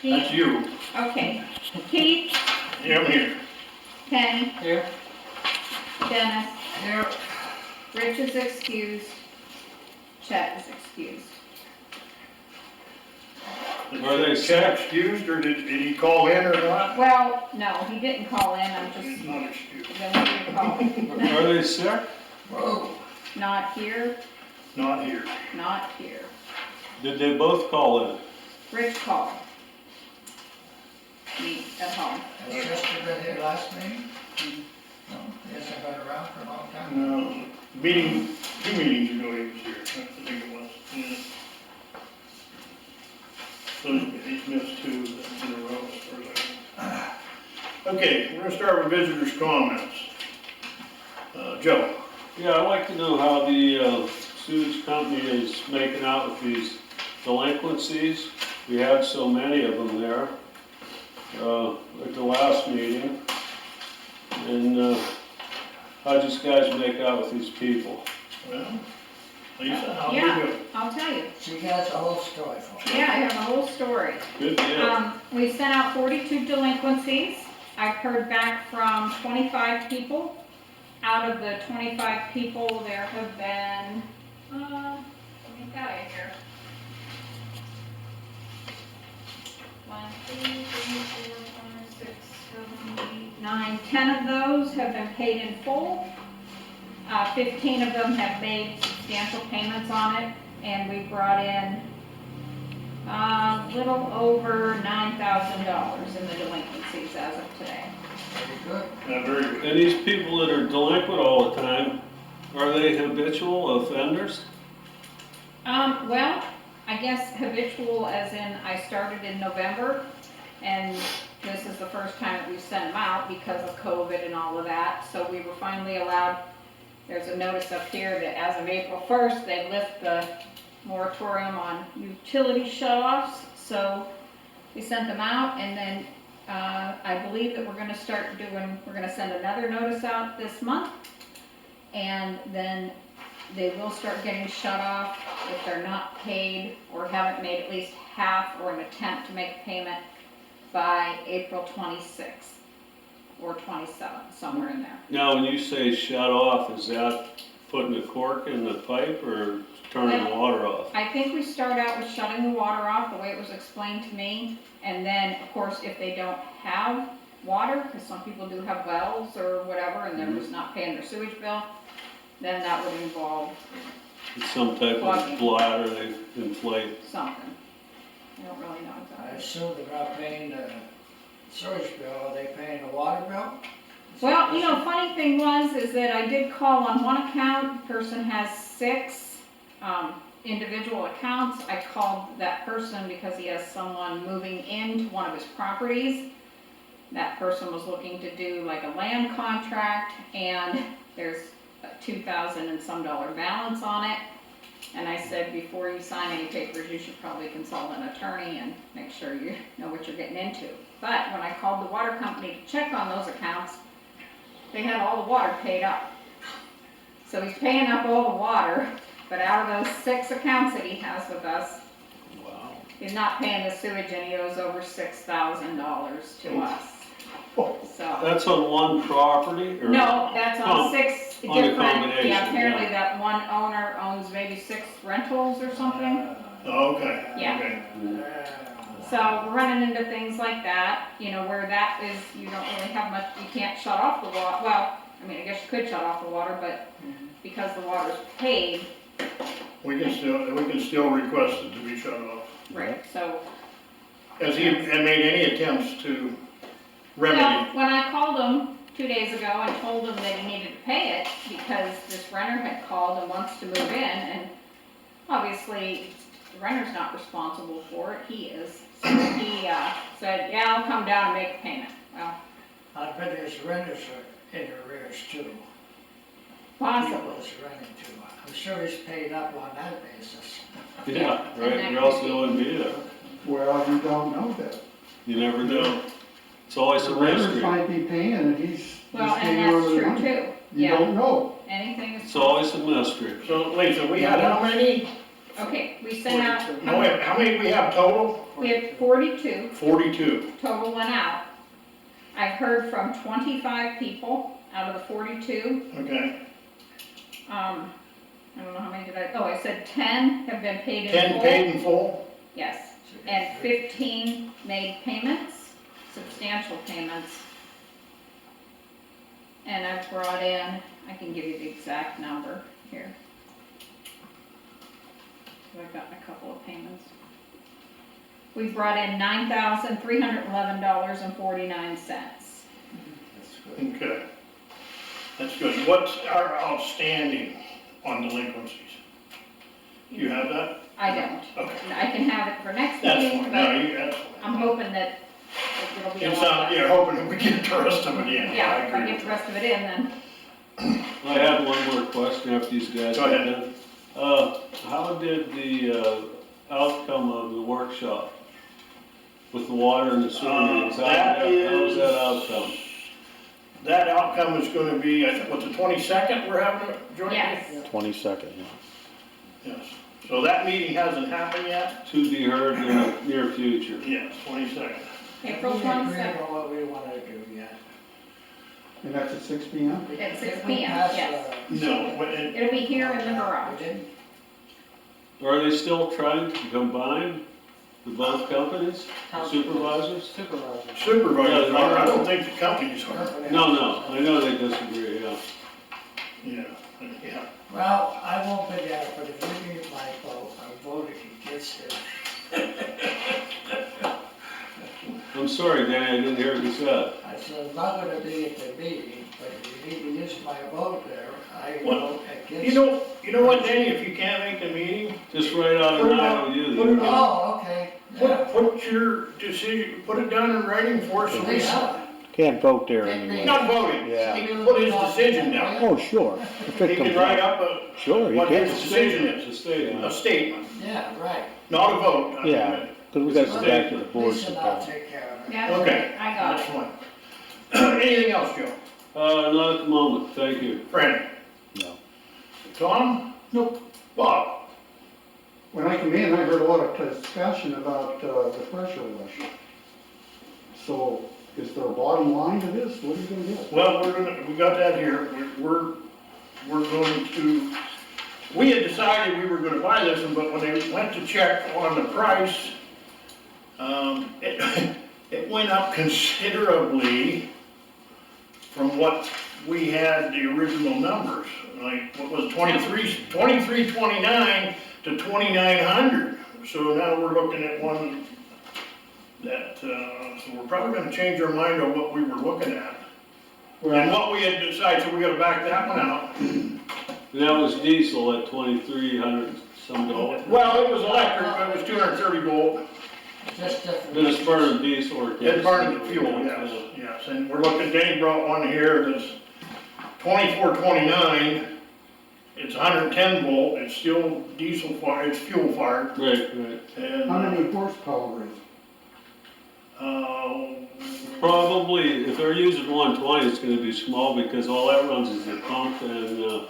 That's you. Okay. Keith, Yeah, I'm here. Penny, Here. Dennis, Here. Rich is excused, Chet is excused. Are they excused, or did he call in or not? Well, no, he didn't call in, I'm He's just not excused. going to call. Are they sick? Whoa. Not here, Not here. not here. Did they both call in? Rich called. Me at home. Has Chester been here last meeting? No, he hasn't been around for a long time. No, meeting, 2 meetings ago he was here, I think it was. Yeah. So he's missed 2 in a row as far as I know. Okay, we're gonna start with visitors' comments. Joe? Yeah, I'd like to know how the sewage company is making out with these delinquencies. We had so many of them there at the last meeting. And how'd you guys make out with these people? Well, Lisa, how do you Yeah, do? I'll tell you. She has a whole story for you. Yeah, I have a whole story. Good deal. We sent out 42 delinquencies. I've heard back from 25 people. Out of the 25 people, there have been, let me get it here. 1, 2, 3, 4, 5, 6, 7, 8, 9, 10 of those have been paid in full. 15 of them have made substantial payments on it, and we brought in a little over $9,000 in the delinquencies as of today. Very good. Very good. And these people that are delinquent all the time, are they habitual offenders? Well, I guess habitual as in I started in November, and this is the first time that we've sent them out because of COVID and all of that. So we were finally allowed, there's a notice up here that as of April 1st, they lift the moratorium on utility shutoffs. So we sent them out, and then I believe that we're going to start doing, we're going to send another notice out this month, and then they will start getting shut off if they're not paid or haven't made at least half or an attempt to make a payment by April 26th or 27th, somewhere in there. Now, when you say shut off, is that putting a cork in the pipe or turning the water off? I think we start out with shutting the water off the way it was explained to me, and then of course if they don't have water, because some people do have wells or whatever and they're just not paying their sewage bill, then that would involve It's some type of bladder they inflate. something. I don't really know I exactly. assume they're not paying the sewage bill, are they paying the water bill? Well, you know, funny thing is that I did call on one account. The person has 6 individual accounts. I called that person because he has someone moving into one of his properties. That person was looking to do like a land contract, and there's a $2,000 and some balance on it. And I said, before you sign any papers, you should probably consult an attorney and make sure you know what you're getting into. But when I called the water company to check on those accounts, they had all the water paid up. So he's paying up all the water, but out of those 6 accounts that he has with us, Wow. he's not paying the sewage, and he owes over $6,000 to us. So. That's on one property? Or? No, that's on 6 on a different, combination, yeah, apparently yeah. that one owner owns maybe 6 rentals or something. Oh, okay. Yeah. Okay. So we're running into things like that, you know, where that is, you don't really have much, you can't shut off the water. Well, I mean, I guess you could shut off the water, but because the water's paid. We can still request it to be shut off. Right, so. Has he made any attempts to remedy? Well, when I called him 2 days ago and told him that he needed to pay it because this renter had called and wants to move in, and obviously the renter's not responsible for it, he is. So he said, yeah, I'll come down and make a payment. Well, I bet his renters are in arrears too. possible. People is renting too. I'm sure he's paid up on that basis. Yeah, and right, that or else could they be- wouldn't be there. Well, you don't know that. You never know. It's always a The renters mystery. might be paying and he's Well, just and hanging that's on to the true money. too. You Yeah, don't know. anything is. It's always a mystery. So Lisa, we had how many Okay, we sent out, No, wait, how many we have total? we had 42, 42. total went out. I've heard from 25 people out of the 42. Okay. I don't know how many did I said 10 have been paid in 10 full. paid in full? Yes, and 15 made payments, substantial payments. And I've brought in, I can give you the exact number here. I've gotten a couple of payments. We brought in $9,311.49. That's good. Okay. That's good. What's our outstanding on delinquencies? You have that? I don't. Okay. I can have it for next That's meeting, fine. No, but that's I'm fine. hoping that it'll be a You lot sound, less. you're hoping that we get the rest of it in. Yeah, I if I agree get with the rest of it in, then I have one more question after these guys Go are ahead. done. How did the, outcome of the workshop with the water and the sewer meetings? How was that outcome? That outcome is gonna be, I think, what's the 22nd we're having a joint meeting? yes. 22nd, yeah. Yes. So that meeting hasn't happened yet? To be heard in the near future. Yes, 22nd. April We agree 22nd. on what we wanna do yet. and that's at 6 p.m.? At 6 If we p.m., pass, yes. No, but it- It'll be here in the garage. We didn't, Are they still trying to combine the both companies, the supervisors? supervisor. supervisors are, I don't think the companies are. No, I know they disagree, yeah. Yeah, yeah. Well, I won't be there, but if you need my vote, I'll vote if he gets there. I'm sorry, Danny, I didn't hear what you said. I said, I'm not gonna be at the meeting, but if you need to use my vote there, I Well, vote against. You know what, Danny, if you can't make the meeting, Just write out an IOU. Put it then. on. Oh, okay, yeah. put your decision, put it down in writing for us, so we Yeah. Can't vote there anyway. not voting. Yeah. He can put his decision down. Oh, sure. If He it can comes write up. up Sure, he what can. his decision is, The statement. a statement, Yeah, right. not a vote. I mean, Yeah. Because we got to go back to the board Lisa and I'll sometime. take care of it. Yeah, Okay. I got That's it. fine. Anything else, Joe? Not at the moment, thank you. Franny? No. Tom? Nope. Bob? When I come in, I heard a lot of discussion about the pressure wash. So is there a bottom line to this? What are you gonna get? Well, we got that here, we're going to, we had decided we were gonna buy this one, but when they went to check on the price, it went up considerably from what we had the original numbers. Like, what was it, 2329 to 2900. So now we're looking at one that, so we're probably gonna change our mind on what we were looking at. And Well, what we had decided, so we gotta back that one out. And that was diesel at 2,300 some dollars. Well, it was electric, but it was 230 volt. Just different. But it's burning diesel or It burned the fuel, yes, yes. And we're looking, Danny brought one here that's 2429. It's 110 volt, it's still diesel fired, it's fuel fired. Right. And, how many horsepower is it? Probably, if they're using 120, it's gonna be small because all that runs is the pump and,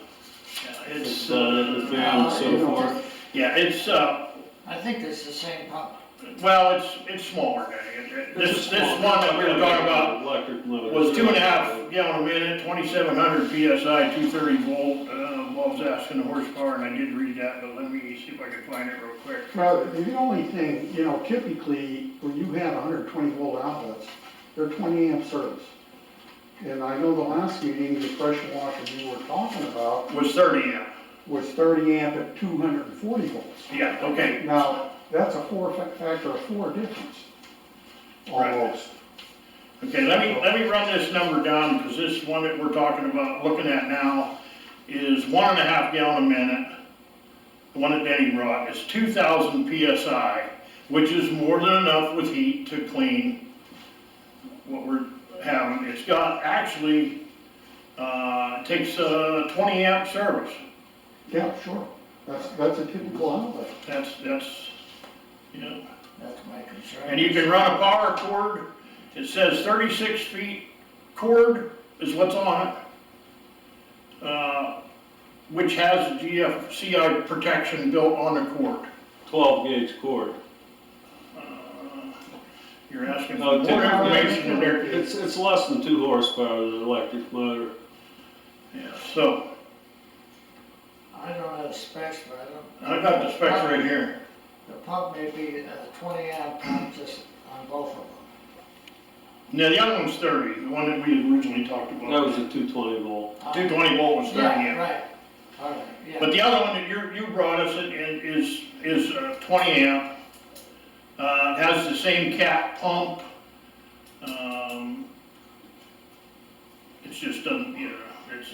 it's, the fan and so forth. yeah, it's, I think it's the same pump. well, it's smaller, Danny. This one that we were talking about Electric motor. was 2.5 gallon a minute, 2,700 PSI, 230 volt. I was asking the horsepower, and I did read that, but let me see if I can find it real quick. Well, the only thing, typically, when you have 120 volt outlets, they're 20 amp service. And I know the last meeting, the pressure washer you were talking about Was 30 amp. was 30 amp at 240 volts. Yeah, okay. Now, that's a factor of 4 difference, almost. Okay, let me run this number down, because this one that we're talking about, looking at now, is 1.5 gallon a minute. The one that Denny brought is 2,000 PSI, which is more than enough with heat to clean what we're having. It's got, actually, it takes 20 amp service. Yeah, sure. That's a typical outlet. That's, you know. That's my concern. And you can run a power cord, it says 36 feet cord is what's on it. which has a GFCI protection built on the court? 12-gauge cord. You're asking No, for more information in there. It's less than 2 horsepower, the electric motor. Yeah, so, I don't have specs, but I don't. I got the specs right here. The pump may be a 20 amp pump just on both of them. Now, the other one's 30, the one that we had originally talked about. That was a 220 volt. 220 volt was 30 Yeah, amp. right, all right, yeah. But the other one that you brought us is 20 amp. Has the same cat pump. It's just doesn't, you know,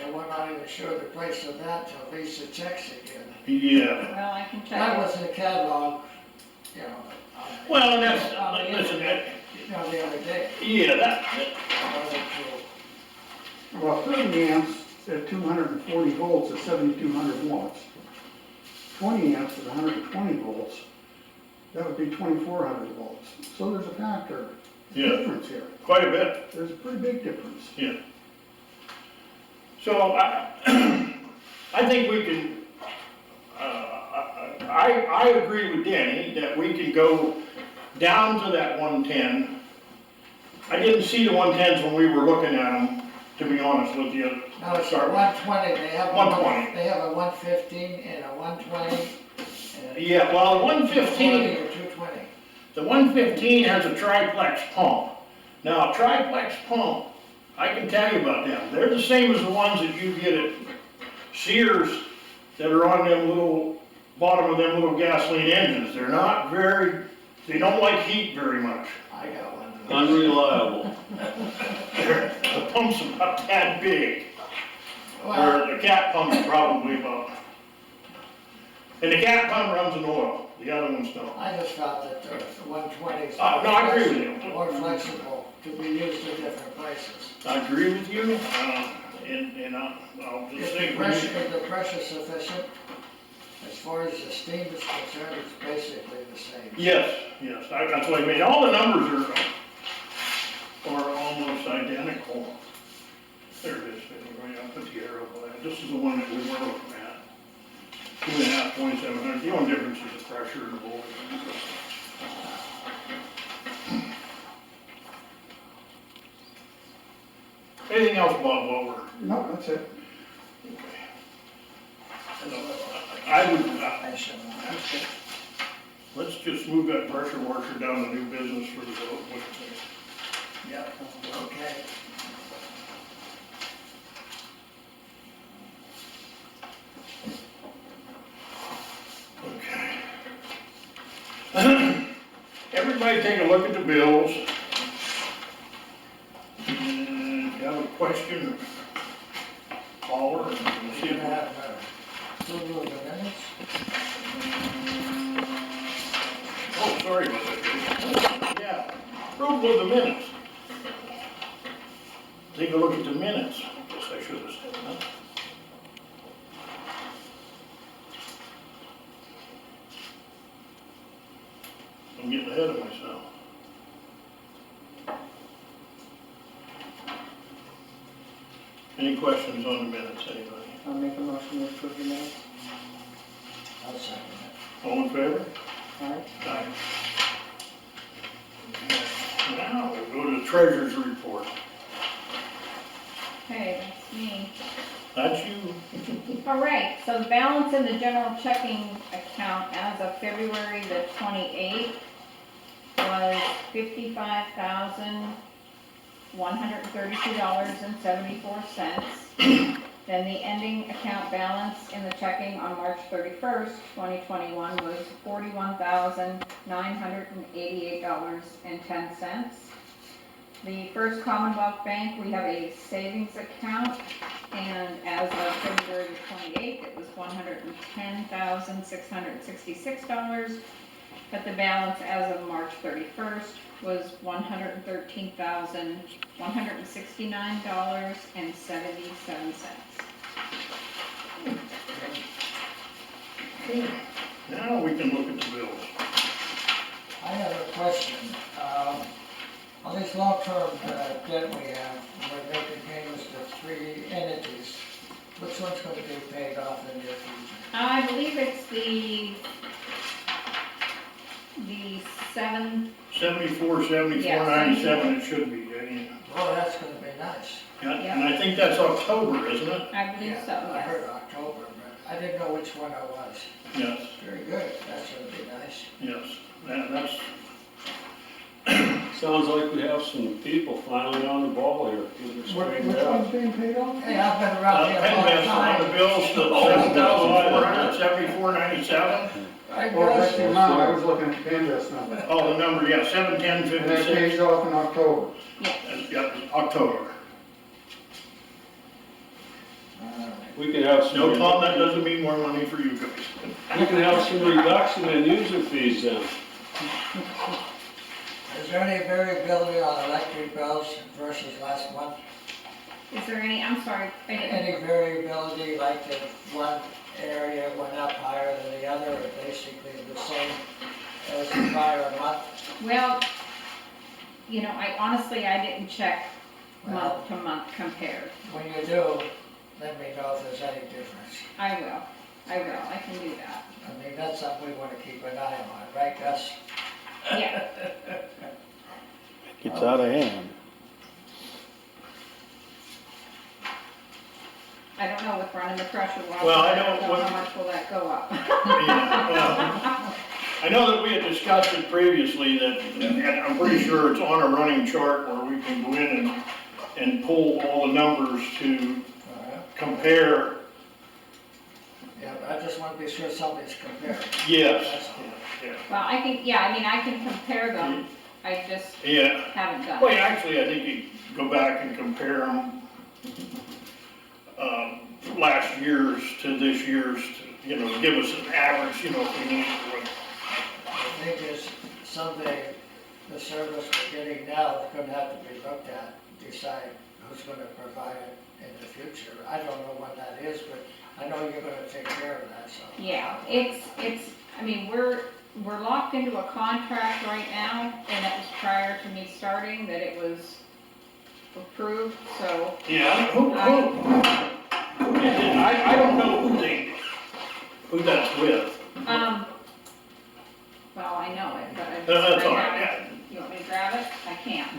And we're not even sure the price of that till Lisa checks again. yeah. Well, I can That check was in the catalog, you know. Well, and that's, on the listen, internet, you know, the other day. yeah, that, Wasn't true. Well, 30 amps at 240 volts is 7,200 watts. 20 amps at 120 volts, that would be 2,400 volts. So there's a factor, Yeah. difference here. quite a bit, There's a pretty big difference. yeah. So I think we can, I agree with Danny that we can go down to that 110. I didn't see the 110s when we were looking at them, to be honest with you. No, it's a Sorry. 120, they have. 120. They have a 115 and a 120. And a Yeah, well, the 220 115, or 220. the 115 has a triplex pump. Now, a triplex pump, I can tell you about them. They're the same as the ones that you get at Sears that are on them little, bottom of them little gasoline engines. They're not very, they don't like heat very much. I got one of those. Unreliable. The pump's about that big, Well, where the cat pump's probably about, and the cat pump runs in oil, the other ones don't. I just felt that the 120s. No, I agree with you. More flexible to be used at different prices. I agree with you, and I'll just say. Is the pressure sufficient? As far as the steam is concerned, it's basically the same. Yes, that's what I mean, all the numbers are almost identical. There it is, anyway, I'll put the arrow by it, this is the one that we were looking at. 2.5, 2,700, the only difference is the pressure and the voltage. Anything else, Bob, while we're, No, that's it. I would, I should know. let's just move that pressure washer down to new business for the vote, what do you think? Yep, okay. Okay. Everybody take a look at the bills. And if you have a question, call her and we'll see We're if gonna have approval of the minutes. oh, sorry about that. Yeah, approval of the minutes. Take a look at the minutes. Guess I should have said that. I'm getting ahead of myself. Any questions on the minutes, anybody? I'll make a motion to approve the minutes. I'll second it. All in favor? Alright, Aye. Now, we'll go to the treasurer's report. Okay, that's me. That's you. All right, so the balance in the general checking account as of February the 28th was $55,132.74. Then the ending account balance in the checking on March 31st, 2021 was $41,988.10. The First Commonwealth Bank, we have a savings account, and as of February the 28th, it was $110,666, but the balance as of March 31st was $113,169.77. Okay. Now we can look at the bills. I have a question. On this long-term debt we have, we're making payments to 3 entities. Which one's gonna be paid off in the near future? I believe it's the 74, 97 it should be, yeah. Oh, that's gonna be nice. Yeah, and I think that's October, isn't it? I believe Yeah, so, I yes. heard October, but I didn't know which one I was. Yes, Very good, that's gonna be nice. yes, that's, Sounds like we have some people finally on the ball here. Getting it Which straightened one's out. being paid off? Hey, I've been around here a long Penvest on the time. bills to $7,474.97. I Well, that's guess, the amount, I was looking at the Canvas number. Oh, the number, yeah, And that 71056. pays off in October. Yeah, October. We can have some. No, Tom, that doesn't mean more money for you guys. We can have some reduction in user fees then. is there any variability on electric bills versus last month? Is there any, I'm sorry, I didn't, Any variability, like if one area went up higher than the other, or basically the same as the prior month? well, you know, I honestly, I didn't check Well, month to month compared. when you do, let me know if there's any difference. I will, I can do that. I mean, that's something we wanna keep an eye on, right, Gus? Yeah, Gets out of hand. I don't know with running the pressure washer, Well, I I don't know know what- how much will that go up. Yeah, well, I know that we had discussed it previously, that, and I'm pretty sure it's on a running chart where we can go in and pull all the numbers to compare. Yeah, but I just wanna be sure somebody's comparing. Yes, That's all. yeah, Well, I think, yeah, I mean, I can compare them, I just yeah. haven't done Well, it. yeah, actually, I think you go back and compare them, last year's to this year's, to, you know, give us an average, you know, if we need to. The thing is, someday, the service we're getting now is gonna have to be looked at, decide who's gonna provide it in the future. I don't know what that is, but I know you're gonna take care of that, so. Yeah, it's, I mean, we're locked into a contract right now, and it was prior to me starting that it was approved, so, Yeah, who did it? I don't know who that's with. well, I know it, but I just. That's all I right, haven't- You want me to grab it? I can't.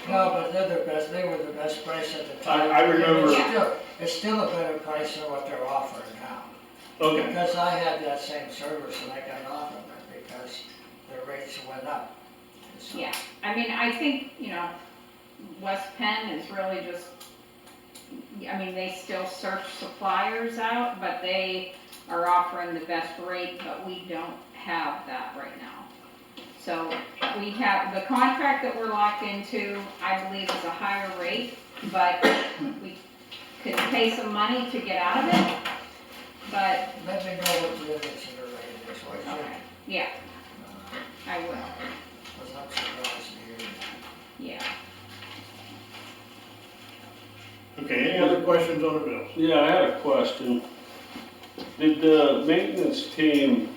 No, but they're the best, they were the best price at the time. I remember. It's still a better price than what they're offering now. Okay, Because I had that same service and I got off of it because the rates went up. So- Yeah, I mean, I think, you know, West Penn is really just, I mean, they still search suppliers out, but they are offering the best rate, but we don't have that right now. So we have, the contract that we're locked into, I believe is a higher rate, but we could pay some money to get out of it, but, Let me know what the difference in the rate is, what you, okay, yeah, I will, because I'm surprised to hear that. yeah. okay, any other questions on the bills? Yeah, I had a question. Did the maintenance team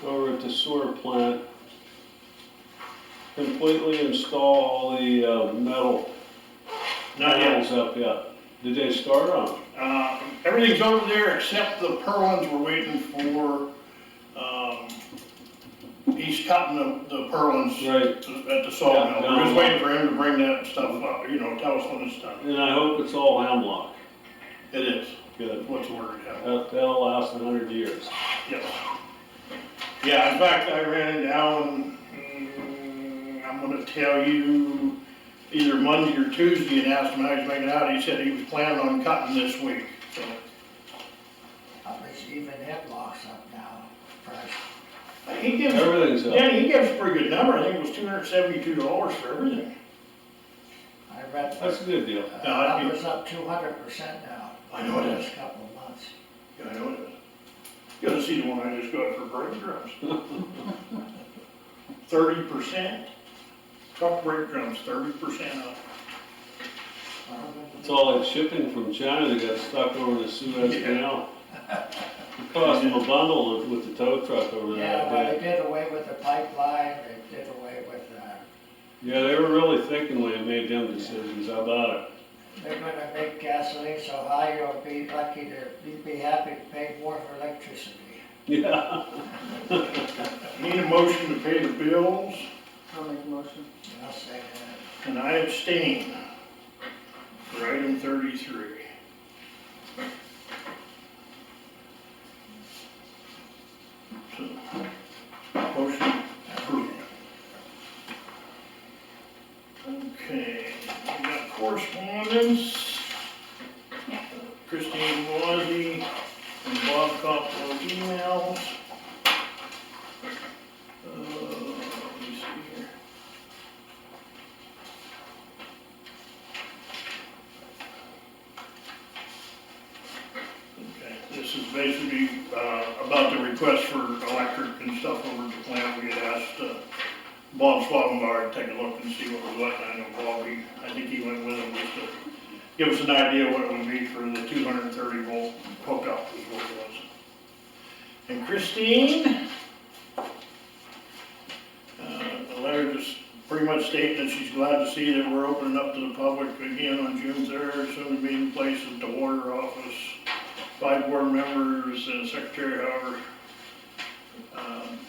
over at the sewer plant completely install all the metal Not yet. panels up yet? Did they start on them? Everything's over there except the purlins, we're waiting for, he's cutting the purlins Right. at the sawmill. Yeah, We're just waiting for him to bring that stuff up, you know, tell us when it's done. And I hope it's all hemlock. It is, Good. what's the word, yeah. That'll last 100 years. Yes. Yeah, in fact, I ran it down, I'm gonna tell you, either Monday or Tuesday, and asked him how he's making it out. He said he was planning on cutting this week, so. At least even hemlock's up now, price. He gives, Everything's up. yeah, he gives a pretty good number. I think it was $272 for everything. I read, That's a good deal. numbers up 200% now. I know it in the is. last couple of months. Yeah, I know it is. You gotta see the one I just got for brake drums. 30%. Truck brake drums, 30% up. It's all that shipping from China that got stuck over the Suez Yeah. Canal. It cost them a bundle with the tow truck over there Yeah, that well, day. they did away with the pipeline, they did away with, Yeah, they were really thinking when they made them decisions. How about it? they're gonna make gasoline so high, you'll be lucky to, you'd be happy to pay more for electricity. Yeah. Need a motion to pay the bills, I'll make a motion. I'll say that. and I abstain for item 33. So, motion approved. Okay, we got correspondence. Yeah. Christine Wazzy and Bob Copwell emails. Let me see here. Okay, this is basically, about the request for electric and stuff over at the plant. We had asked, Bob Swagenbauer to take a look and see what was what. I know Bob, I think he went with him just to give us an idea what it would be for the 230 volt hookup is what it was. And Christine, the letter just pretty much stating that she's glad to see that we're opening up to the public again on June 3rd, soon to be in place at the water office. 5 board members and a secretary, however,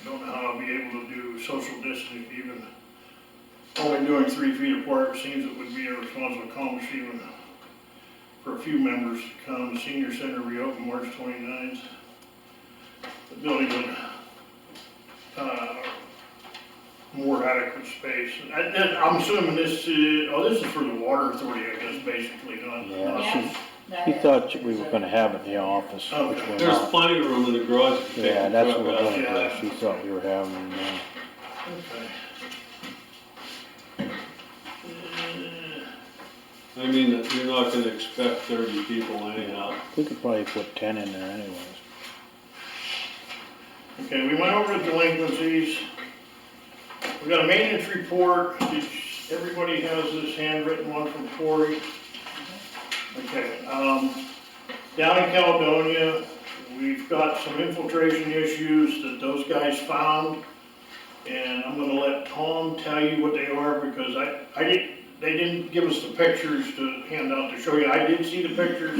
don't know how I'll be able to do social distancing, even only doing 3 feet apart. Seems it would be a responsible accomplishment even for a few members to come. The senior center reopened March 29th. The building would, more adequate space. I'm assuming this is for the water authority, I guess, basically, not. Yeah, Yes. he thought we were gonna have it in the office, which Okay. we're There's not. plenty of room in the garage to take Yeah, the that's truck what we're out. going Yeah. to, she thought we were having, Okay. I mean, you're not gonna expect 30 people anyhow. we could probably put 10 in there anyways. Okay, we went over the delinquencies. We got a maintenance report. Everybody has this handwritten one from Cory. Okay, down in Caledonia, we've got some infiltration issues that those guys found. And I'm gonna let Tom tell you what they are because they didn't give us the pictures to hand out to show you. I did see the pictures.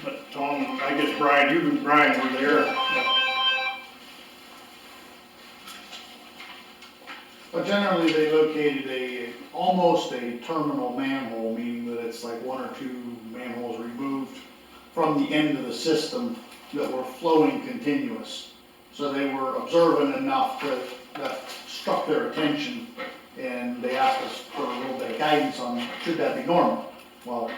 But Tom, I guess Brian, you and Brian were there. But generally, they located almost a terminal manhole, meaning that it's like 1 or 2 manholes removed from the end of the system that were flowing continuous. So they were observant enough that struck their attention, and they asked us for a little bit of guidance on should that be normal. Well,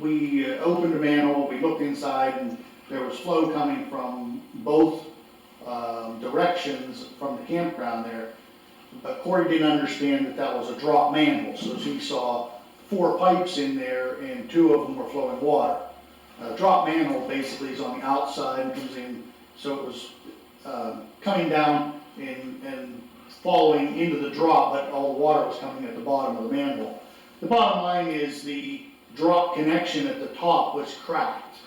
we opened the manhole, we looked inside, and there was flow coming from both directions from the campground there. But Cory didn't understand that that was a drop manhole, so he saw 4 pipes in there and 2 of them were flowing water. Drop manhole basically is on the outside and comes in, so it was coming down and falling into the drop, but all the water was coming at the bottom of the manhole. The bottom line is the drop connection at the top was cracked,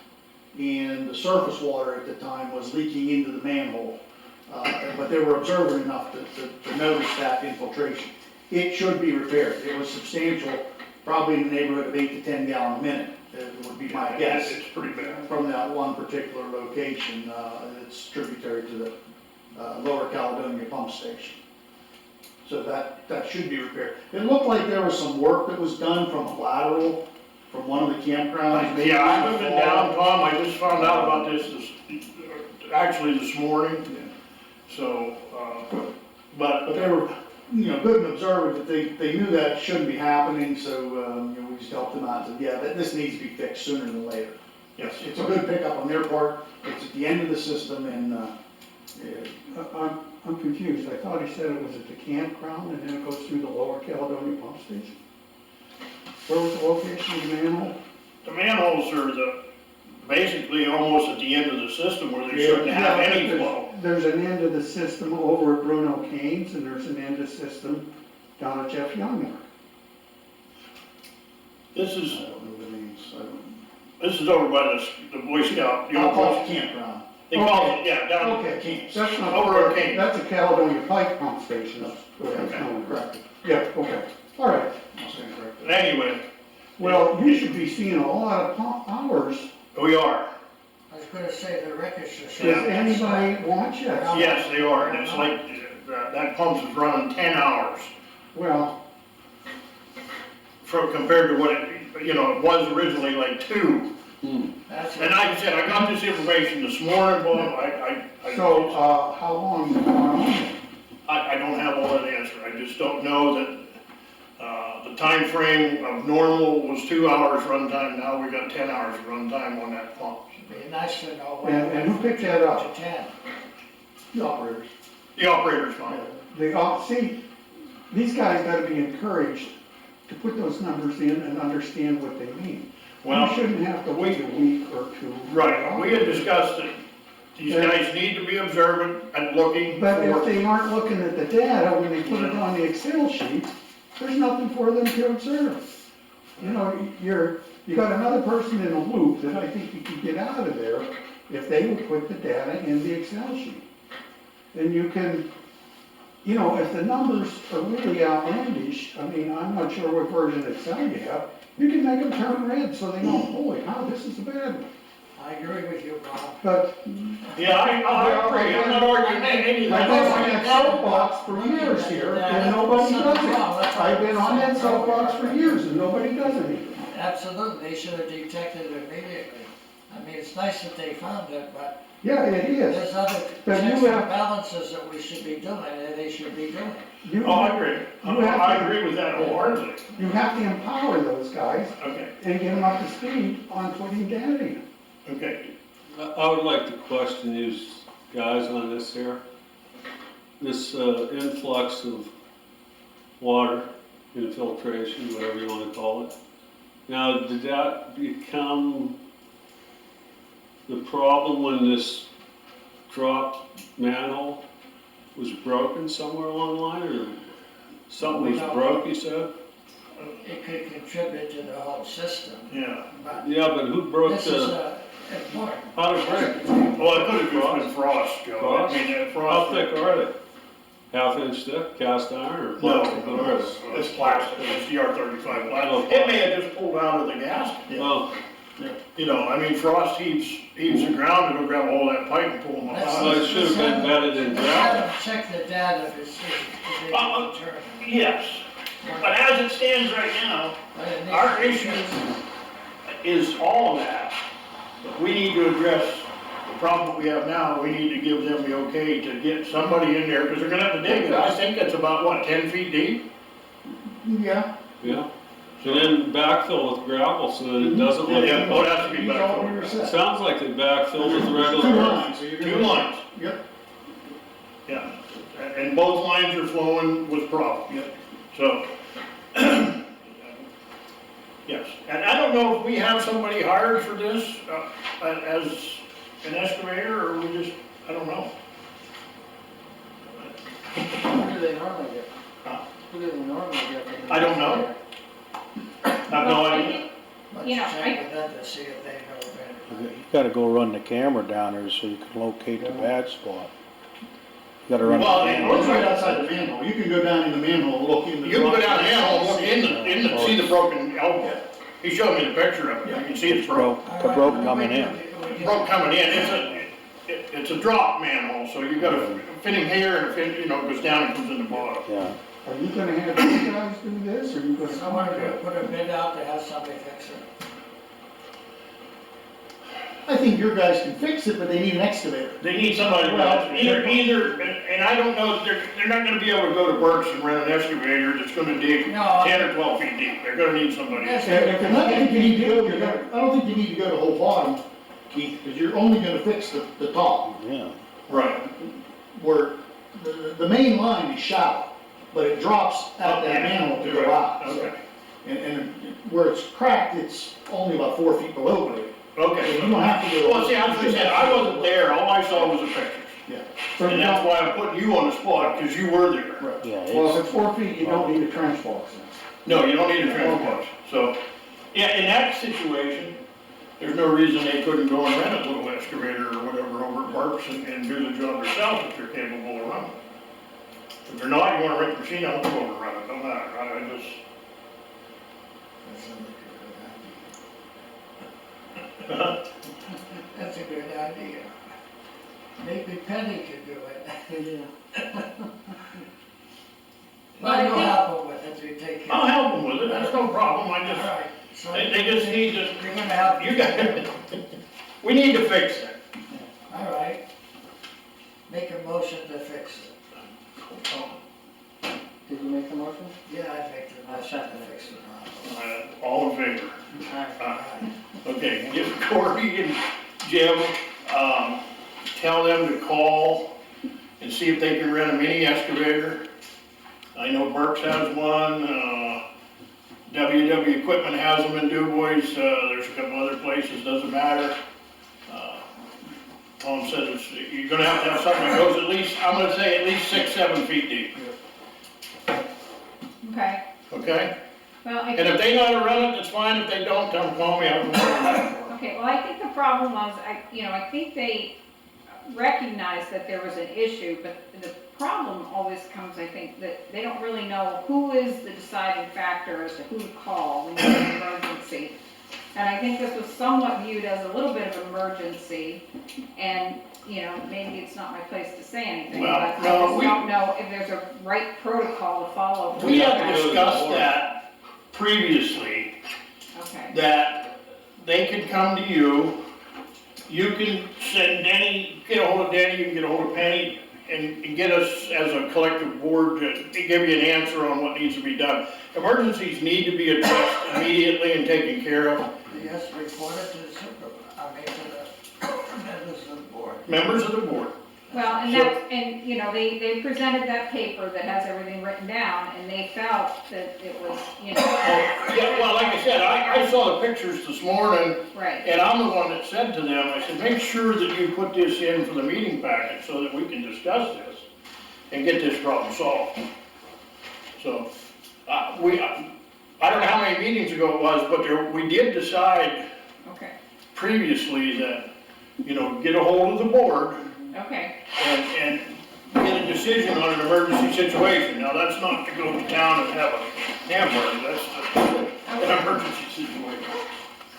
and the surface water at the time was leaking into the manhole. But they were observant enough to notice that infiltration. It should be repaired. It was substantial, probably in the neighborhood of 8 to 10 gallon a minute, would be my guess. It's pretty bad. From that one particular location, it's tributary to the Lower Caledonia pump station. So that should be repaired. It looked like there was some work that was done from a lateral from one of the campgrounds. maybe Yeah, I in the haven't been fall. down, Tom, I just found out about this actually this morning, so, But they were, good and observant, that they knew that shouldn't be happening, so, we just helped them out and said, yeah, this needs to be fixed sooner than later. yes. It's a good pickup on their part, it's at the end of the system, and, I'm confused, I thought he said it was at the campground and then it goes through the Lower Caledonia pump station? Where was the location of the manhole? The manholes are basically almost at the end of the system where they shouldn't have Yeah, any but flow. There's an end of the system over at Bruno Kane's and there's an end of the system down at Jeff Youngmark. This I is, don't know the names, I don't. this is over by the Boy Scout, the I'll old call Boy, it campground. they call it, yeah, down, Okay, camps. That's not, Over at Kane's. that's a Caledonia pipe pump station, that's what I was Okay. calling, correct? Yeah, okay. All right, I'll stand corrected. Anyway, Well, you should be seeing a lot of hours. we are. I was gonna say the records are Does showing. anybody watch it? Yes, they are, and it's like, that pump is running 10 hours Well, compared to what it, it was originally like 2. That's And like I said, I got this information this morning, Bob, so, how long you been on it? I don't have all that answer, I just don't know that, the time frame of normal was 2 hours runtime, now we got 10 hours runtime on that pump. It'd be nice to know when. And who picked that up? To 10. The operators. The operator's fine. See, these guys gotta be encouraged to put those numbers in and understand what they mean. You Well, shouldn't have to wait a week or two. right, we had discussed that these guys need to be observant and looking But if for, they aren't looking at the data, when they put it on the Excel sheet, there's nothing for them to observe. You got another person in a loop that I think you could get out of there if they would put the data in the Excel sheet. And you can, if the numbers are really outlandish, I mean, I'm not sure what version of Excel you have, you can make them turn red so they know, holy cow, this is a bad one. I agree with you, Bob. But yeah, I agree, I'm not arguing any of I've been that. on that soapbox for years here, and nobody does it. I've been on that soapbox for years, and nobody does anything. Absolutely, they should have detected it immediately. I mean, it's nice that they found it, but Yeah, it is. there's other But you checks and have- balances that we should be doing, and they should be doing. You, Oh, I agree, You have I to- agree with that wholeheartedly, you have to empower those guys okay, and get them up to speed on putting data in. okay. I would like to question you guys on this here. This influx of water, infiltration, whatever you wanna call it. Now, did that become the problem when this drop manhole was broken somewhere along the line, or something We was don't broke, know. you said? It could contribute to the whole system, Yeah, but Yeah, but who broke this is the, important. how did it break? well, it could have just been frost, Joe, Frost? I mean, How frost. thick are they? Half-inch thick, cast iron, or No, plastic? What are they? it's plastic, it's DR-35 plastic, it may have just pulled out of the gasket. Well, I mean, frost heaves the ground, it'll grab all that pipe and pull them Let's- up. well, it should have been bedded in Let's gravel. have them check the data if it's, if they Uh, determine. Yes, but as it stands right now, But it needs our to be issue checked. is all of that. We need to address the problem we have now, we need to give them the okay to get somebody in there, because they're gonna have to dig it, I think it's about, what, 10 feet deep? Yeah. Yeah, and then backfill with gravel so that it doesn't look. Yeah, oh, it has to be He's all back. over set. Sounds like they backfill with Two regular. lines, so you're gonna. 2 lines, Yep, yeah, and both lines are flowing with problem. yep. So, yes, and I don't know if we have somebody hired for this, as an excavator, or we just, I don't know. Who do they normally get? Huh? Who do they normally get? for the- I don't know. I have no idea. Let's You know, check with them to see if they know of You anybody. gotta go run the camera down there so you can locate the bad spot. You gotta run the Well, camera. It's right outside the manhole, you can go down in the manhole, and look in the. You can go drop- down there and look in the, see the broken elbow. He showed me the picture of it, you can see it's broke. The broke coming in. Broke coming in, it's a drop manhole, so you got a fitting here and a fit, it goes down and comes in the bottom. Yeah, Are you gonna have these guys do this, or are you gonna? Someone could put a bid out to have somebody fix it. I think your guys can fix it, but they need an excavator. They need somebody, either, and I don't know, they're not gonna be able to go to Burke's and rent an excavator that's gonna dig No. 10 or 12 feet deep, they're gonna need somebody. Yes. I don't think you need to go, I don't think you need to go to whole bottom, Keith, because you're only gonna fix the top. yeah. Right. Where the main line is shallow, but it drops out that manhole to go out. so- Okay, And where it's cracked, it's only about 4 feet below grade. okay. You don't have to go. Well, see, I was gonna say, I wasn't there, all I saw was the pictures. Yeah, And that's why I'm putting you on the spot, because you were there. right. Yeah, Well, if it's, it's 4 feet, you don't need a trench box then. No, you don't need a transport, so, yeah, in that situation, there's no reason they couldn't go and rent a little excavator or whatever over at Burke's and do the job themselves if they're capable of running. If they're not, you wanna rent the machine, I'll go over and run it, don't matter, I just, That sounds like a good idea. That's a good idea. Maybe Penny could do it. Well, I Well, you'll think- help them with it, you take care I'll of it. help them with it, that's no problem, I All just, right, so they just need to, you're gonna help. you got, we need to fix it. All right. Make a motion to fix it. Did you make the motion? Yeah, I'd make the I motion to second it. fix the problem. All in favor? Alright. Okay, give Corey and Jim, tell them to call and see if they can rent a mini excavator. I know Burke's has one, WW Equipment has them in DuBois, there's a couple other places, doesn't matter. Tom said it's, you're gonna have something that goes at least, I'm gonna say at least 6-7 feet deep, Okay, okay? well, I And if they know how to run it, that's fine, if they don't, tell them to call me, I'll come over. Okay, well, I think the problem was, I think they recognized that there was an issue, but the problem always comes, I think, that they don't really know who is the deciding factor as to who to call when you have an emergency. And I think this was somewhat viewed as a little bit of emergency, and, maybe it's not my place to say anything, but Well, I no, just we- don't know if there's a right protocol to follow. for We that. had discussed that previously, Okay, that they could come to you, you can send Denny, get a hold of Denny, you can get a hold of Penny, and get us as a collective board to give you an answer on what needs to be done. Emergencies need to be addressed immediately and taken care of. Yes, report it to the to the members of the board. Members of the board, well, and So- that's, and, they presented that paper that has everything written down, and they felt that it was, yeah, well, like I said, I saw the pictures this morning, right. and I'm the one that said to them, I said, make sure that you put this in for the meeting packet so that we can discuss this and get this problem solved. So, I don't know how many meetings ago it was, but we did decide Okay, previously that, get a hold of the board okay, and get a decision on an emergency situation. Now, that's not to go to town and have a hamburger, that's an emergency situation.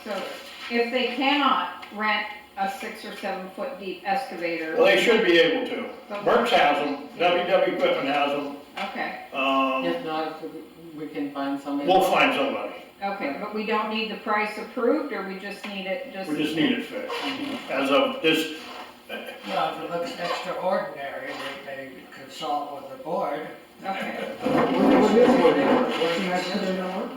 so if they cannot rent a 6 or 7 foot deep excavator. Well, they should be able to. Burke's has them, WW Equipment has them, Okay, If not, if we can find somebody. we'll find somebody. okay, but we don't need the price approved, or we just need it, We just need it fixed. As of this, Well, if it looks extraordinary, they consult with the board. Okay, What is ordinary? What's an excavator worth?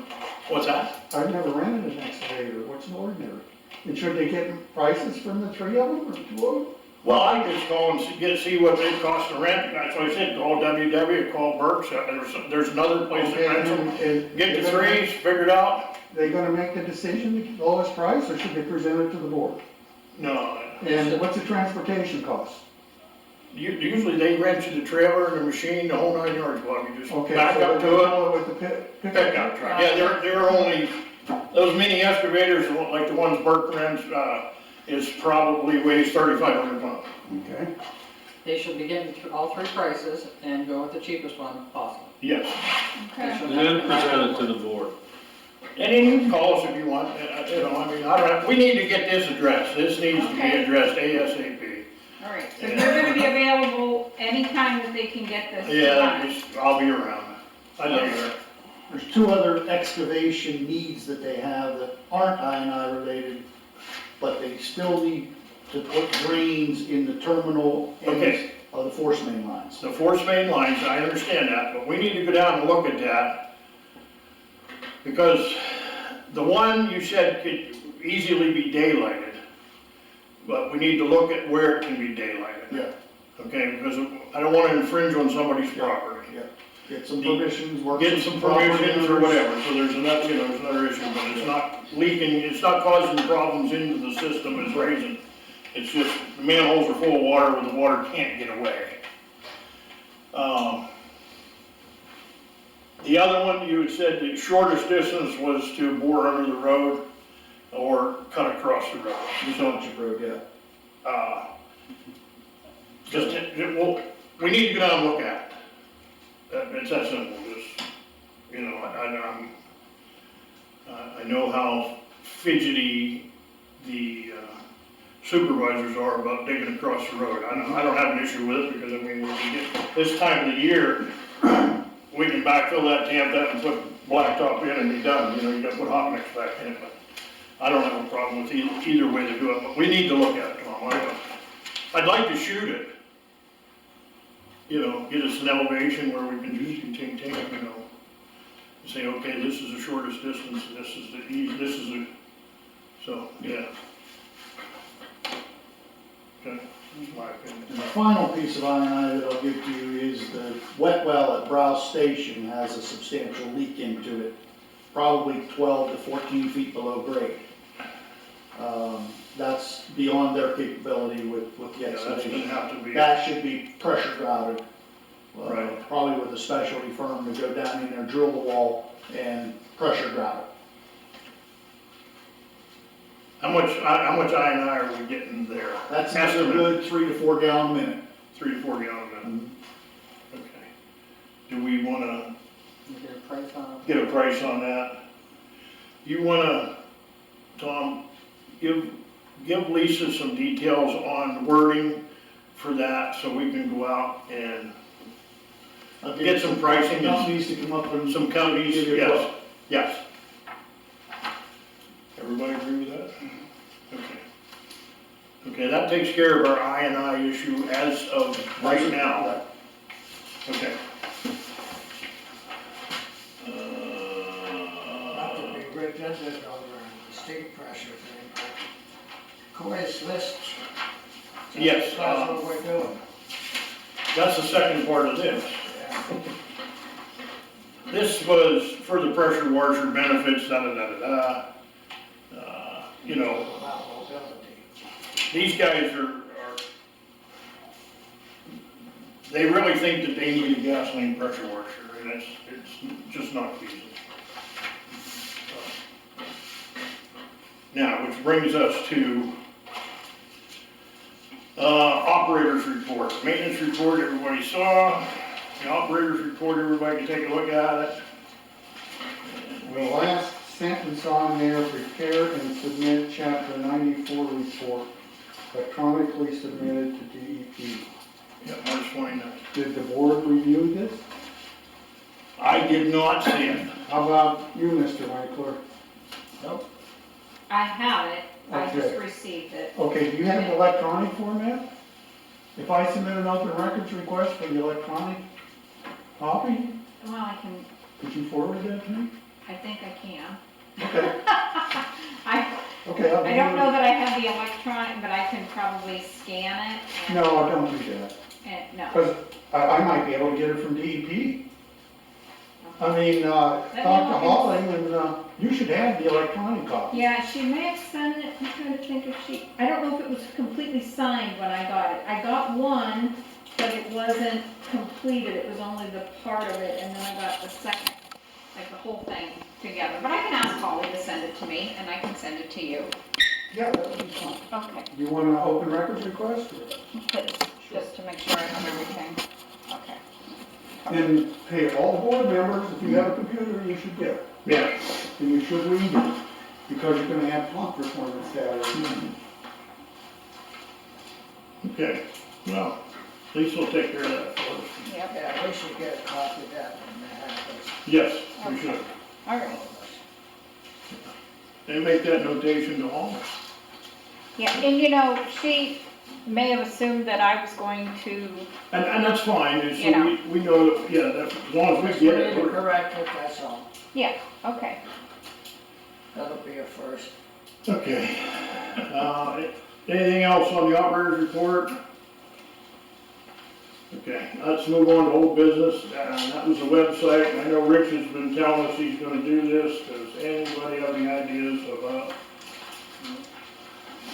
what's that? I've never rented an excavator, what's an ordinary? And should they get prices from the 3 of them or 2 of them? Well, I just call and see what they cost to rent. That's what I said, call WW, call Burke's. There's another place that rents them. Get the threes, figure it out. They gonna make the decision, the lowest price, or should they present it to the board? No, And what's the transportation cost? usually they rent you the trailer and the machine, the whole 9 yards, Bob. You just Okay, back so up they're to it. going with the Pickup truck, yeah, they're only, those mini excavators, like the ones Burke rents, is probably weighs 3,500 pounds. Okay. They should be getting all 3 prices and go with the cheapest one possible. Yes, okay, And then present it to the board. and then you can call us if you want, I don't have, we need to get this addressed, this needs to be Okay. addressed ASAP. all right, so you're gonna be available anytime that they can get this Yeah, done? I'll be around, I know you're. There's 2 other excavation needs that they have that aren't I&I related, but they still need to put drains in the terminal ends Okay. of the force main lines. The force main lines, I understand that, but we need to go down and look at that. Because the one you said could easily be daylighted, but we need to look at where it can be daylighted. Yeah, Okay, because I don't wanna infringe on somebody's property. yeah. Get some permissions, work Get some property permissions or owners. whatever, so there's another, there's another issue, but it's not leaking, it's not causing problems into the system, it's raising. It's just, the manholes are full of water where the water can't get away. The other one, you had said the shortest distance was to bore under the road or cut across the road. The Township Road, yeah. Well, we need to go down and look at it. It's that simple, just, I'm, know how fidgety the supervisors are about digging across the road. I don't have an issue with it, because I mean, when we get this time of the year, we can backfill that, tamp that, and put blacktop in and be done, you know, you gotta put hot mix back in it, but I don't have a problem with either way to do it, but we need to look at it, Tom. I'd like to shoot it, you know, get us an elevation where we can just take, you know, and say, okay, this is the shortest distance, this is the this is the, so, yeah. Okay, that's my opinion. And the final piece of I&I that I'll give to you is the wet well at Browse Station has a substantial leak into it, probably 12 to 14 feet below grade. That's beyond their capability with the Yeah, that's gonna excavation. have to be. That should be pressure grouted. Right. Probably with a specialty firm to go down in there, drill the wall, and pressure grout it. How much I&I are we getting there? That's a Estimate. good 3 to 4 gallon a minute. 3 to 4 gallon a minute. Okay. Do we wanna You get a price on it? get a price on that? You wanna, Tom, give Lisa some details on wording for that, so we can go out and I'll get some pricing and Companies to come up and. some companies, Give you a yes, quote. yes. Everybody agree with that? Okay. Okay, that takes care of our I&I issue as of right now. Okay. Not to be redundant over the state pressure thing, but Corey's list. Yes, That's what we're doing. That's the second part of this. Yeah. This was for the pressure washer benefits, da-da-da-da-da. You know, About mobility. these guys are, they really think that they need a gasoline pressure washer, and it's just not feasible. Now, which brings us to, operator's report. Maintenance report, everybody saw. The operator's report, everybody can take a look at it. The last sentence on there, prepare and submit chapter 94 report, electronically submitted to DEP. Yep, March 29th. Did the board review this? I did not see it. How about you, Mr. Winkler? Nope. I have it, I just Okay. received it. Okay, do you have the electronic format? If I submit an open records request for the electronic copy, Well, I can, could you forward that to me? I think I can. Okay, I okay. I don't know that I have the electronic, but I can probably scan it. and- No, don't do that, No. because I might be able to get it from DEP. I mean, talk to Holly, and, you should have the electronic copy. Yeah, she may have sent it, I'm trying to think if she, I don't know if it was completely signed when I got it. I got one, but it wasn't completed, it was only the part of it, and then I got the second, like the whole thing together. But I can ask Holly to send it to me, and I can send it to you. Yeah, that would be fine. Okay, Do you want an open records request? please, just to make sure I have everything. Okay. And, hey, all board members, if you have a computer, you should get it. Yeah. And you should read it, because you're gonna have plot performance data. Okay, well, Lisa will take care of that for us. Yep, Yeah, we should get a copy of that when that happens. Yes, we should. all right. And make that notation to all. Yeah, and you know, she may have assumed that I was going to, And that's fine, it's, You know. we know, that, yeah, that, as long as Just we we get need to it. correct it, that's all. yeah, okay. That'll be a first. Okay. Anything else on the operator's report? Okay, let's move on to old business, that was the website, and I know Rich has been telling us he's gonna do this. Does anybody have any ideas about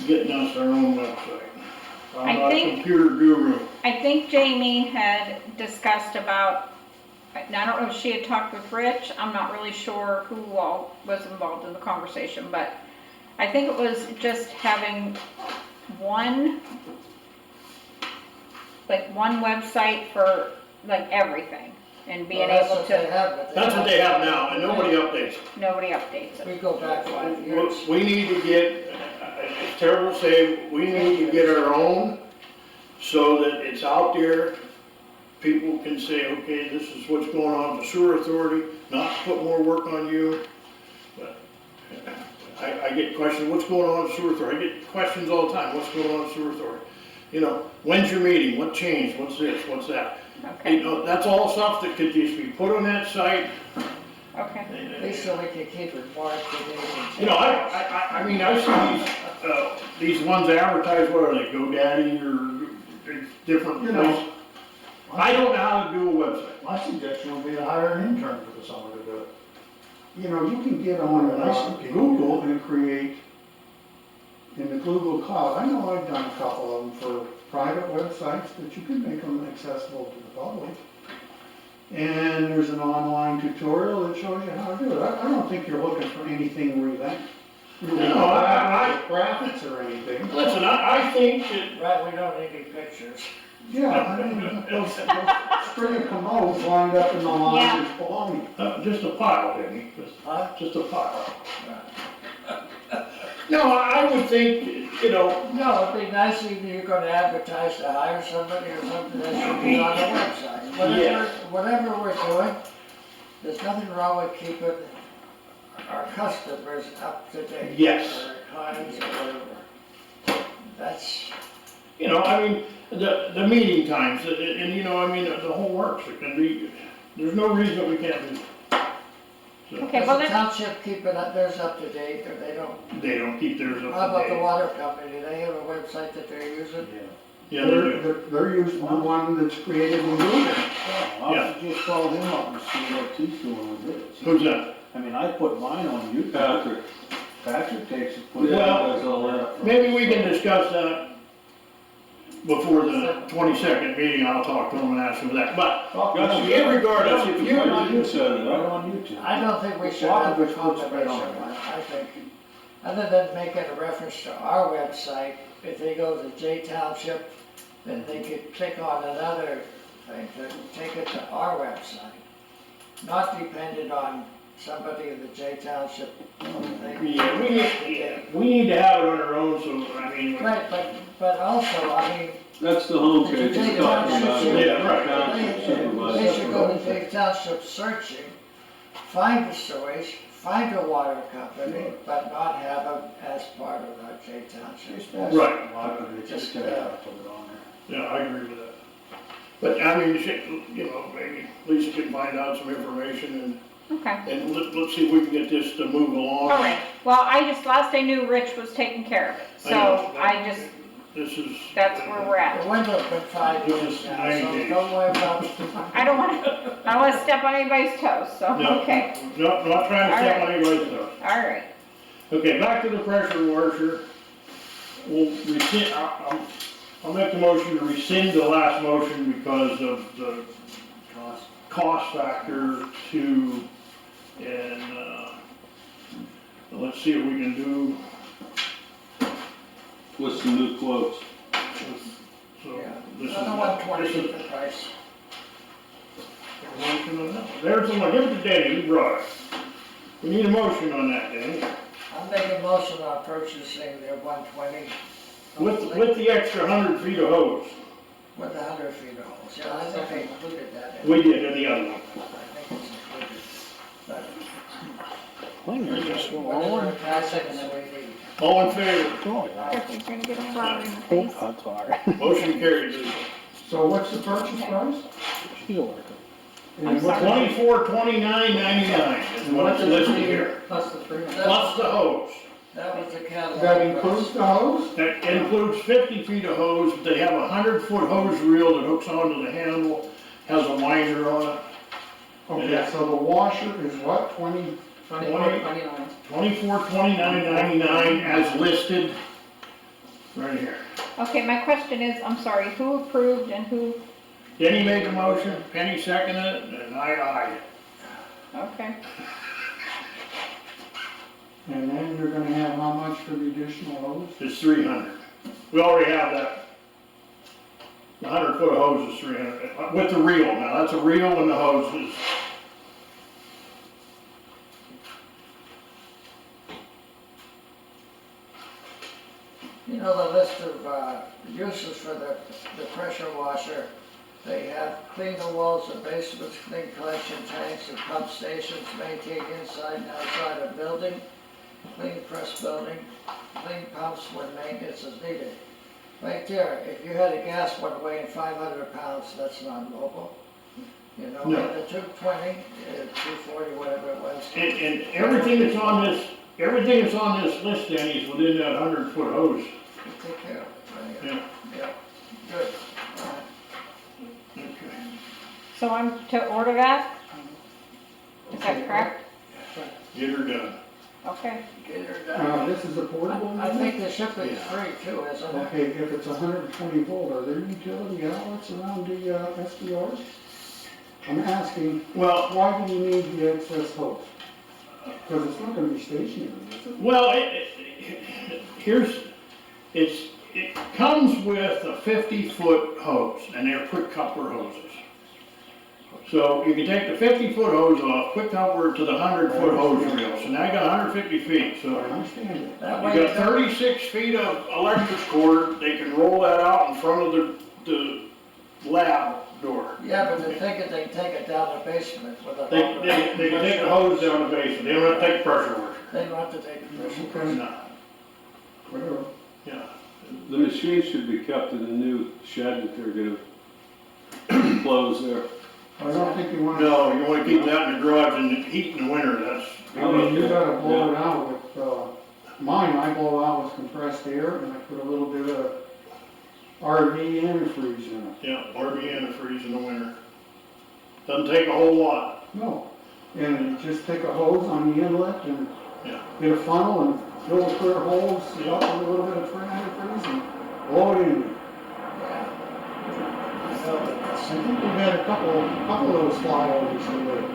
getting us our own website? I'm I not a think- computer guru. I think Jamie had discussed about, now I don't know if she had talked with Rich, I'm not really sure who all was involved in the conversation, but I think it was just having one website for like everything. and being Well, that's able what they to, have, but That's what they have now, and nobody updates it. nobody updates it. We go back 5 years. We need to get, it's terrible to say, we need to get our own so that it's out there. People can say, okay, this is what's going on with the sewer authority, not to put more work on you. But I get questions, what's going on with the sewer authority? I get questions all the time, what's going on with the sewer authority? You know, when's your meeting? What changed? What's this? What's that? Okay, You know, that's all stuff that could just be put on that site. okay. At least so we can keep it more up to date. You know, I mean, I see these ones advertised, what are they, GoDaddy or different You know. places. I don't know how to do a website. My suggestion would be to hire an intern for the summer to do it. You know, you can get on Google and create in the Google Cloud. I know I've done a couple of them for private websites, but you can make them accessible to the public. And there's an online tutorial that shows you how to do it. I don't think you're looking for anything No, I- graphics or anything. Listen, I think that, Right, we don't need any pictures. Yeah, I mean, those string of commodes lined up in the line Yeah. is baloney. just a pile, Denny, Huh? just a pile. No, I would think, you know, No, it'd be nice if you're gonna advertise to hire somebody or something that should be on the website. Yes. Whatever we're doing, there's nothing wrong with keeping our customers up to date. Yes. Or clients or whatever. That's, you know, I mean, the meeting times, and you know, I mean, the whole works, it can be, there's no reason we can't do that. So, Okay, well, does the let's, township keep it up, theirs up to date, or they don't? they don't keep theirs How up about to the date. water company, do they have a website that they're using? Yeah, they do. They're using the one that's created in Google. Yeah. I'll just call him up and see what he's doing with his. Who's that? I mean, I put mine on YouTube. Patrick. Patrick takes it, puts it Well, does all that. Maybe we can discuss that before the 22nd meeting, I'll talk to them and ask them that, but irregardless, if you, Right on you said it, right right? on YouTube. I don't think we should have a combination one, I think, other than making a reference to our website, if they go to J Township, then they could click on another thing to take it to our website. Not dependent on somebody in the J Township thing. yeah, we need to have it on our own, so, I mean. Right, but also, I mean, That's the homepage you're talking about. Yeah, right. Township they supervisor. should go to J Township searching, find the sewage, find a water company, but not have them as part of our J Township. Right. Just, Put it on there. Yeah, I agree with that. But, I mean, you know, maybe Lisa can find out some information okay. and let's see if we can get this to move along. All right, well, last I knew, Rich was taking care of it, I so know. I just, This is. that's where we're The at. window's been 5 years now, 90 so days. don't worry about it. I don't wanna step on anybody's toes, so, No, okay, No, not trying to step on anybody's toes. all right. Okay, back to the pressure washer. We'll rescind, I'll make the motion to rescind the last motion because of the cost factor to, and, let's see what we can do. With some new quotes. So, Yeah, this is. another 120 this is is- the price. Motion on that. There's the one, give it to Danny, he brought it. We need a motion on that, Danny, I'm making a motion on purchasing the 120. with the extra 100 feet of hose. With the 100 feet of hose, yeah, I think they included that in. We did in the other one. I think it's included. But Clingers are still whatever on. capacitance we need. All in favor? Oh, yeah. You're gonna get a flower in the Oh, face. that's all right. Motion carried, Lisa. So what's the purchase price? She's a worker. I'm And what- sorry. $2429.99 is what's listed here, Plus the 3 months. plus the hose. That was the catalog. That includes the hose? That includes 50 feet of hose, but they have a 100-foot hose reel that hooks onto the handle, has a winder on it. Okay, so the washer is what, 20? 24.29. $2429.99 as listed, right here. Okay, my question is, I'm sorry, who approved and who, Denny made the motion, Penny seconded it, and I ayed it. okay. And then you're gonna have how much for the additional hose? It's 300. We already have that. The 100-foot hose is 300, with the reel, now that's a reel and the hose is. You know, the list of, uses for the pressure washer, they have clean the walls of basements, clean collection tanks and pump stations, maintain inside and outside of building, clean press building, clean pumps when maintenance is needed. Right there, if you had a gas one weighing 500 pounds, that's not local. You know, No. and the 220, 240, whatever it was. And everything that's on this list, Danny, is within that 100-foot hose. You take care of it, right? Yeah. Yeah, good. All right. Okay. So I'm to order that? Is that correct? Get her done. Okay. Get her done. This is a portable I think unit? the shipping's free too, isn't it? Okay, if it's 120 volt, are there utility outlets around the SDRs? I'm asking, Well, why do you need the excess hose? Because it's not gonna be stationary, is it? well, it comes with a 50-foot hose, and they're quick coupler hoses. So you can take the 50-foot hose off, quick coupler to the 100-foot hose reel, so now you got 150 feet, I so. understand it. That You way got 36 feet of electric cord, they can roll that out in front of the lab door. Yeah, but they're thinking they can take it down the basement with a. They can take the hose down the basement, they don't have to take pressure washer. They don't have to take the pressure. Okay, No, whatever. yeah. The machine should be kept in the new shed that they're gonna close there. I don't think you wanna. No, you wanna keep that in the garage in the heat in the winter, that's. I mean, you gotta blow it out with, mine, I blow out with compressed air and I put a little bit of RV antifreeze in it. Yeah, RV antifreeze in the winter. Doesn't take a whole lot. No, and you just take a hose on the inlet and Yeah. get a funnel and fill the clear holes up with a little bit of antifreeze and blow it in. Yeah. I know, but I that's, think we've had a couple of those flyovers today.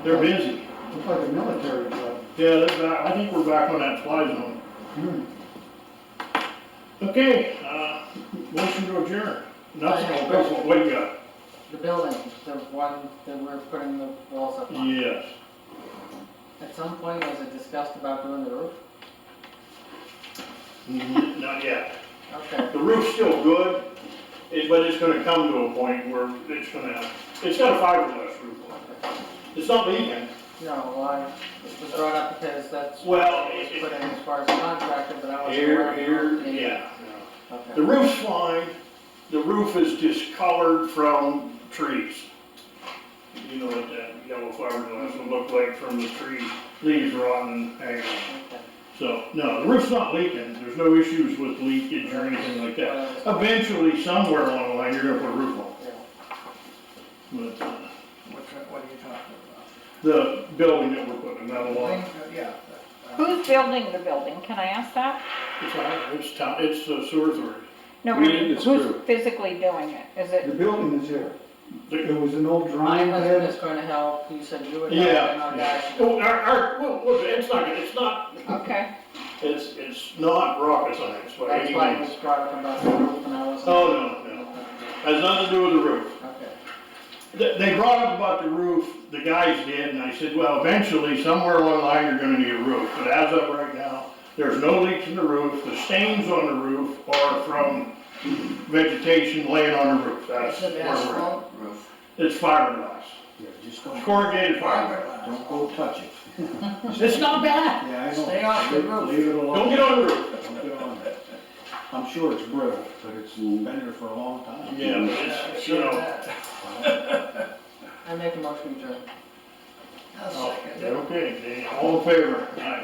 They're busy. Looks like a military job. Yeah, they're back, I think we're back on that fly zone. Hmm. Okay, motion to adjourn. Nothing, what do you got? The building, the one that we're putting the walls up on. Yes. At some point, was it discussed about doing the roof? Not yet. Okay. The roof's still good, but it's gonna come to a point where it's got a fiberglass roof on it. It's not leaking. No, well, it was brought up because that's Well, what was put in as far as contractor, but I wasn't aware of it. Yeah. Okay. The roof's fine, the roof is discolored from trees. You know what that yellow fiberglass will look like from the tree, leaves rotting, hanging on. Okay. So, no, the roof's not leaking, there's no issues with leakage or anything like that. Eventually, somewhere along the line, you're gonna put a roof on. Yeah. But, what are you talking about? the building that we're putting metal on, Yeah. Who's building the building? Can I ask that? it's the sewer authority. No, We but need this who's crew. physically doing it? Is The it, building is there. It was an old My drying husband bed. is going to help, you said you would help, Yeah. and our guys. Oh, it's not, okay, it's not rocket science by That's any why it means. was brought up about the roof, and I wasn't. Oh, no. Has nothing to do with the roof. Okay. They brought up about the roof, the guys did, and I said, well, eventually, somewhere along the line, you're gonna need a roof. But as of right now, there's no leaks in the roof, the stains on the roof are from vegetation laying on the roof, that's It's an where we're at. asphalt roof. It's fiberglass, Yeah, just don't, corrugated fiberglass. Fiberglass. don't go touch it. It's not bad, Yeah, I know. Stay off the Leave- roof. Leave it alone. don't get on the roof. Don't get on it. I'm sure it's brittle, but it's been there for a long time. Yeah, but it's, you know, I make a motion to adjourn. I'll second it. okay, all in favor? Aye.